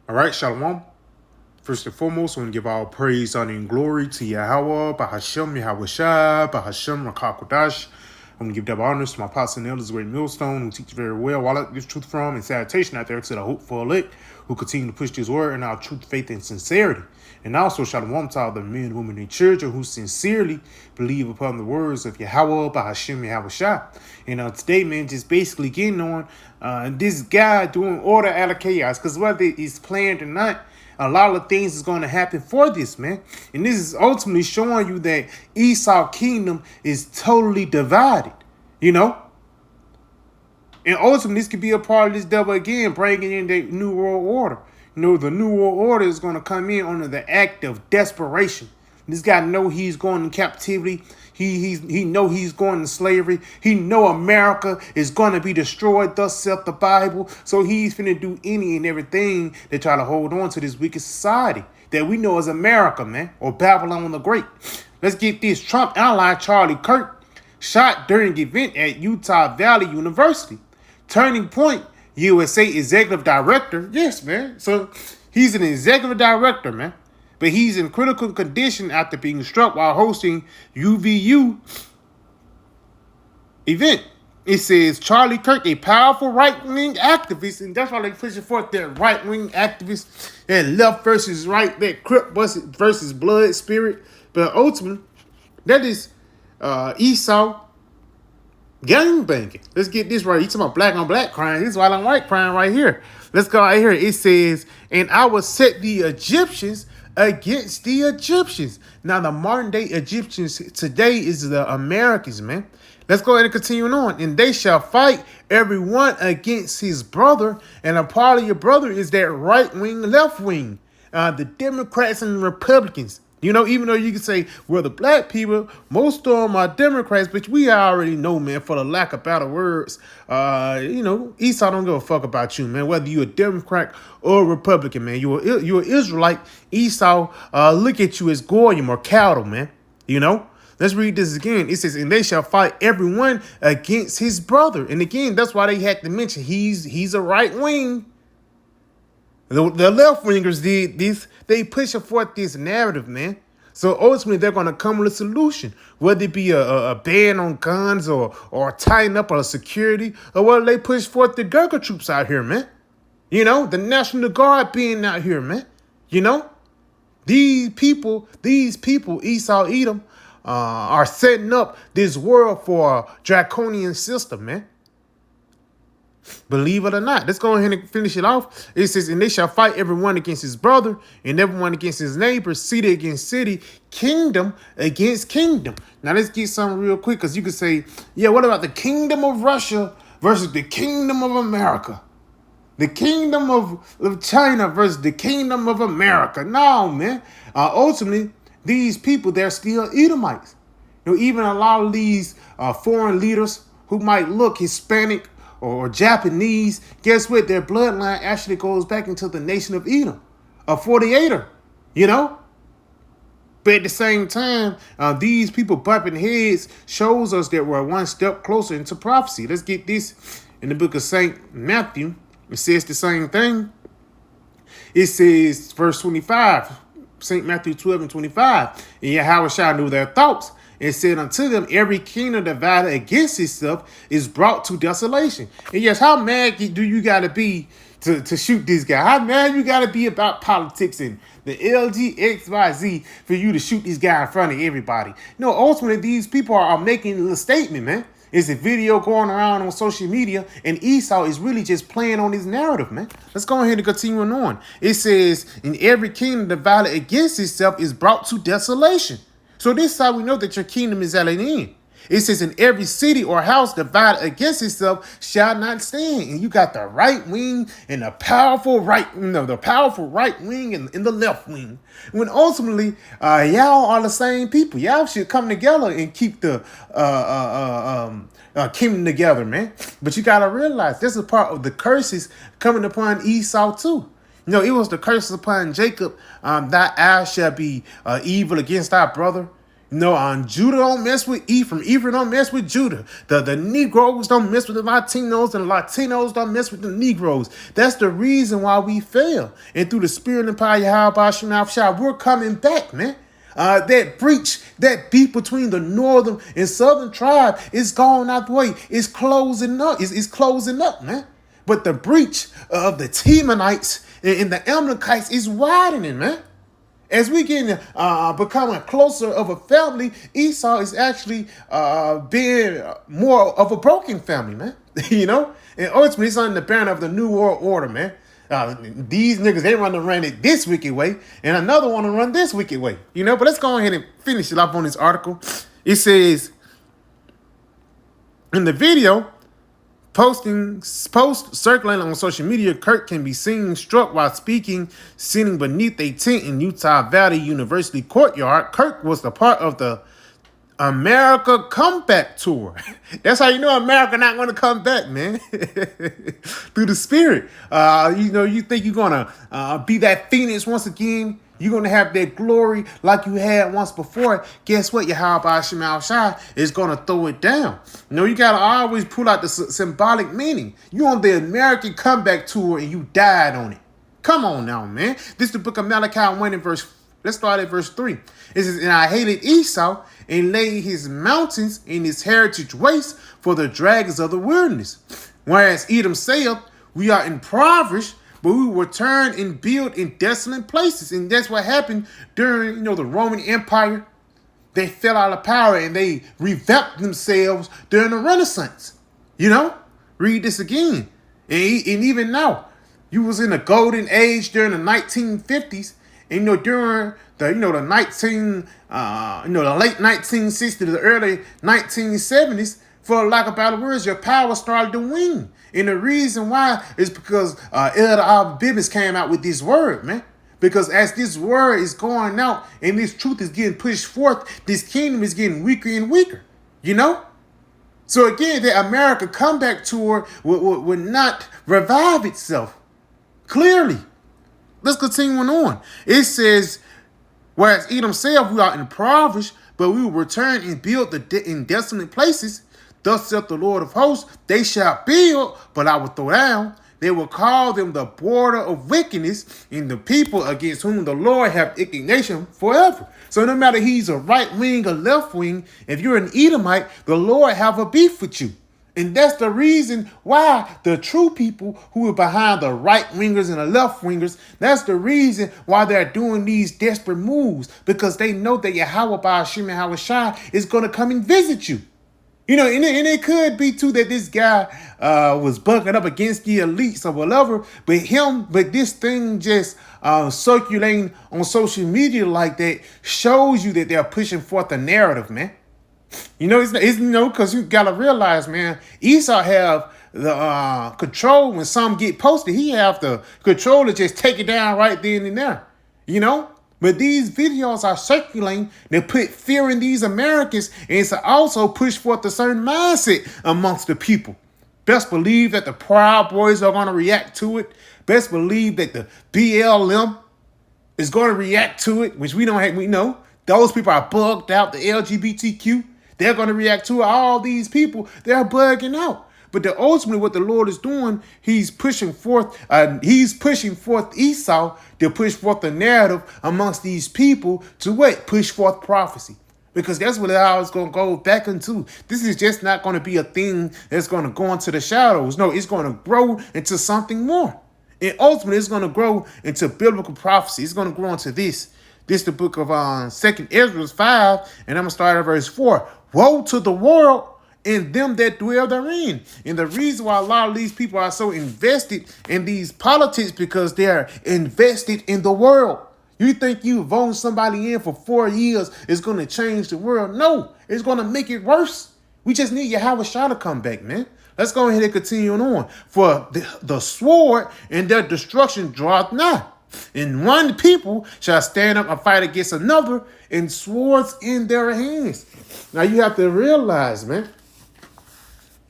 All right, Shalom. First and foremost, I want to give all praise, honor, and glory to Yahweh, Bahashem, Yahweh Shai, Bahashem, Rakakodash. I want to give double honors to my apostle and elders, great millstone, who teach very well, while I give truth from, and salutation out there to the hopeful elect, who continue to push this word in our truth, faith, and sincerity. And also, Shalom to all the men, women, and children who sincerely believe upon the words of Yahweh, Bahashem, Yahweh Shai. And today, man, just basically getting on this guy doing order out of chaos, because whether it's planned or not, a lot of things is going to happen for this, man. And this is ultimately showing you that Esau kingdom is totally divided, you know? And ultimately, this could be a part of this devil again, bringing in the New World Order. You know, the New World Order is going to come in under the act of desperation. This guy know he's going in captivity. He know he's going to slavery. He know America is going to be destroyed. Thus saith the Bible. So he's finna do any and everything to try to hold on to this wicked society that we know as America, man, or Babylon the Great. Let's get this. Trump ally Charlie Kirk shot during the event at Utah Valley University. Turning Point USA executive director. Yes, man. So he's an executive director, man. But he's in critical condition after being struck while hosting UVU event. It says Charlie Kirk, a powerful right-wing activist, and that's why they pushing forth that right-wing activist, that left versus right, that Crip versus blood spirit. But ultimately, that is Esau gangbanging. Let's get this right. You talking about black on black crime. This is white on white crime right here. Let's go right here. It says, and I will set the Egyptians against the Egyptians. Now, the modern day Egyptians today is the Americans, man. Let's go ahead and continue on. And they shall fight everyone against his brother. And a part of your brother is that right wing, left wing, the Democrats and Republicans. You know, even though you can say, well, the black people, most of them are Democrats, but we already know, man, for the lack of better words, you know, Esau don't give a fuck about you, man, whether you're a Democrat or a Republican, man. You're an Israelite. Esau look at you as Goyim or cattle, man, you know. Let's read this again. It says, and they shall fight everyone against his brother. And again, that's why they had to mention he's a right wing. The left wingers did this. They pushing forth this narrative, man. So ultimately, they're going to come with a solution, whether it be a ban on guns or tighten up on security, or whether they push forth the Gurkha troops out here, man. You know, the National Guard being out here, man. You know, these people, Esau, Edom, are setting up this world for a draconian system, man. Believe it or not. Let's go ahead and finish it off. It says, and they shall fight everyone against his brother and everyone against his neighbor, city against city, kingdom against kingdom. Now let's get something real quick, because you could say, yeah, what about the kingdom of Russia versus the kingdom of America? The kingdom of China versus the kingdom of America. No, man. Ultimately, these people, they're still Edomites. You know, even a lot of these foreign leaders who might look Hispanic or Japanese, guess what? Their bloodline actually goes back into the nation of Edom, a 48er, you know? But at the same time, these people bumping heads shows us that we're one step closer into prophecy. Let's get this in the book of St. Matthew. It says the same thing. It says, verse 25, St. Matthew 12 and 25, and Yahweh shall know their thoughts, and said unto them, every kingdom divided against itself is brought to desolation. And yes, how mad do you got to be to shoot this guy? How mad you got to be about politics and the LGXYZ for you to shoot this guy in front of everybody? No, ultimately, these people are making a statement, man. It's a video going around on social media, and Esau is really just playing on his narrative, man. Let's go ahead and continue on. It says, in every kingdom divided against itself is brought to desolation. So this is how we know that your kingdom is at an end. It says, in every city or house divided against itself shall not stand. And you got the right wing and the powerful right wing and the left wing. When ultimately, y'all are the same people. Y'all should come together and keep the kingdom together, man. But you got to realize this is part of the curses coming upon Esau too. You know, it was the curses upon Jacob, thy eye shall be evil against thy brother. No, Judah don't mess with Ephraim. Ephraim don't mess with Judah. The Negroes don't mess with the Latinos, and the Latinos don't mess with the Negroes. That's the reason why we fail. And through the spirit and power of Yahweh Shah, we're coming back, man. That breach, that beef between the northern and southern tribe is gone out the way. It's closing up. It's closing up, man. But the breach of the Temanites and the Amalekites is widening, man. As we get becoming closer of a family, Esau is actually being more of a broken family, man. You know? And ultimately, it's under the banner of the New World Order, man. These niggas, they run it this wicked way, and another one to run this wicked way. You know? But let's go ahead and finish it up on this article. It says, in the video, post circulating on social media, Kirk can be seen struck while speaking, sitting beneath a tent in Utah Valley University courtyard. Kirk was the part of the America Comeback Tour. That's how you know America not going to come back, man. Through the spirit. You think you're going to be that phoenix once again. You're going to have that glory like you had once before. Guess what? Yahweh Shemal Shai is going to throw it down. You got to always pull out the symbolic meaning. You on the American Comeback Tour and you died on it. Come on now, man. This is the book of Malachi 1 and verse. Let's start at verse 3. It says, and I hated Esau and laid his mountains in his heritage waste for the dragons of the wilderness. Whereas Edom saith, we are impoverished, but we will return and build in desolate places. And that's what happened during, the Roman Empire. They fell out of power and they revamped themselves during the Renaissance. Read this again. And even now, you was in the golden age during the 1950s. And during the late 1960s to the early 1970s, for lack of better words, your power started to wane. And the reason why is because Elder Al-Bibis came out with this word, man. Because as this word is going out and this truth is getting pushed forth, this kingdom is getting weaker and weaker. So again, the America Comeback Tour would not revive itself. Clearly. Let's continue on. It says, whereas Edom said, we are impoverished, but we will return and build in desolate places. Thus saith the Lord of hosts, they shall build, but I will throw down. They will call them the border of wickedness, and the people against whom the Lord have indignation forever. So no matter he's a right wing or left wing, if you're an Edomite, the Lord have a beef with you. And that's the reason why the true people who are behind the right wingers and the left wingers, that's the reason why they're doing these desperate moves, because they know that Yahweh Ba'ashim Yahweh Shai is going to come and visit you. And it could be too that this guy was bucking up against the elites or whatever, but this thing just circulating on social media like that shows you that they're pushing forth a narrative, man. Because you gotta realize, man, Esau have the control when some get posted. He have the control to just take it down right then and there. But these videos are circulating to put fear in these Americans and to also push forth a certain mindset amongst the people. Best believe that the Proud Boys are going to react to it. Best believe that the BLM is going to react to it, which we know. Those people are bugged out, the LGBTQ. They're going to react to it. All these people, they're bugging out. But ultimately what the Lord is doing, he's pushing forth Esau to push forth the narrative amongst these people to what? Push forth prophecy. Because that's what I was going to go back into. This is just not going to be a thing that's going to go into the shadows. No, it's going to grow into something more. And ultimately, it's going to grow into biblical prophecy. It's going to grow into this. This is the book of 2 Ezra 5, and I'm going to start at verse 4. Woe to the world and them that dwell therein. And the reason why a lot of these people are so invested in these politics, because they're invested in the world. You think you voting somebody in for 4 years is going to change the world? No, it's going to make it worse. We just need Yahweh Shah to come back, man. Let's go ahead and continue on. For the sword and their destruction draweth nigh. And one people shall stand up and fight against another, and swords in their hands. Now you have to realize, man,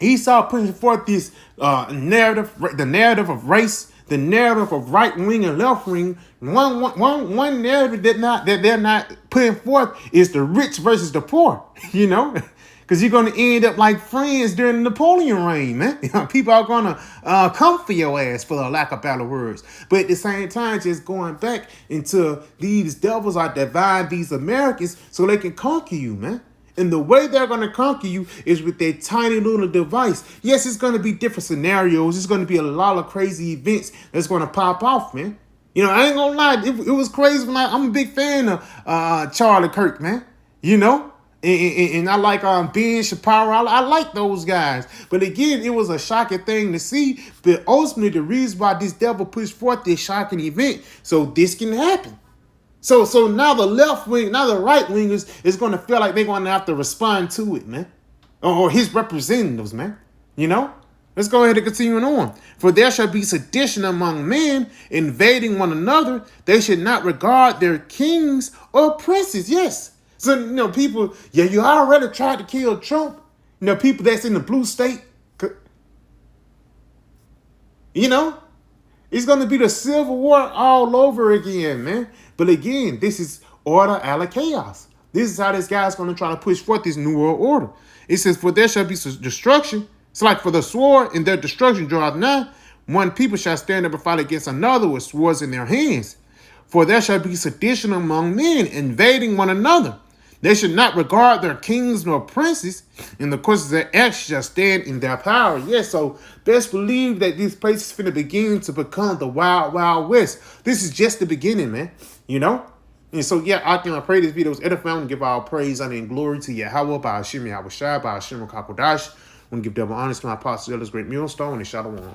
Esau pushing forth this narrative, the narrative of race, the narrative of right wing and left wing, one narrative that they're not putting forth is the rich versus the poor, you know? Because you're going to end up like France during the Napoleon reign, man. People are going to come for your ass, for the lack of better words. But at the same time, just going back into these devils are dividing these Americans so they can conquer you, man. And the way they're going to conquer you is with their tiny little device. Yes, it's going to be different scenarios. It's going to be a lot of crazy events that's going to pop off, man. You know, I ain't going to lie. It was crazy when I'm a big fan of Charlie Kirk, man. You know? And I like Ben Shapiro. I like those guys. But again, it was a shocking thing to see. But ultimately, the reason why this devil pushed forth this shocking event, so this can happen. So now the left wing, now the right wingers is going to feel like they're going to have to respond to it, man. Or his representatives, man. You know? Let's go ahead and continue on. For there shall be sedition among men, invading one another. They should not regard their kings or princes. Yes. So, you know, people, yeah, you already tried to kill Trump. You know, people that's in the blue state. You know? It's going to be the Civil War all over again, man. But again, this is order out of chaos. This is how this guy's going to try to push forth this new world order. It says, for there shall be destruction. It's like for the sword and their destruction draweth nigh. One people shall stand up and fight against another with swords in their hands. For there shall be sedition among men, invading one another. They should not regard their kings nor princes, and the courses of their acts shall stand in their power. Yes, so best believe that this place is finna begin to become the wild, wild west. This is just the beginning, man. You know? And so, yeah, I pray this video was edifying and give all praise, honor, and glory to Yahweh, by Hashem, Yahushua, by Hashem, Kakodash. I want to give double honors to my apostle, this great millstone, and Shalom.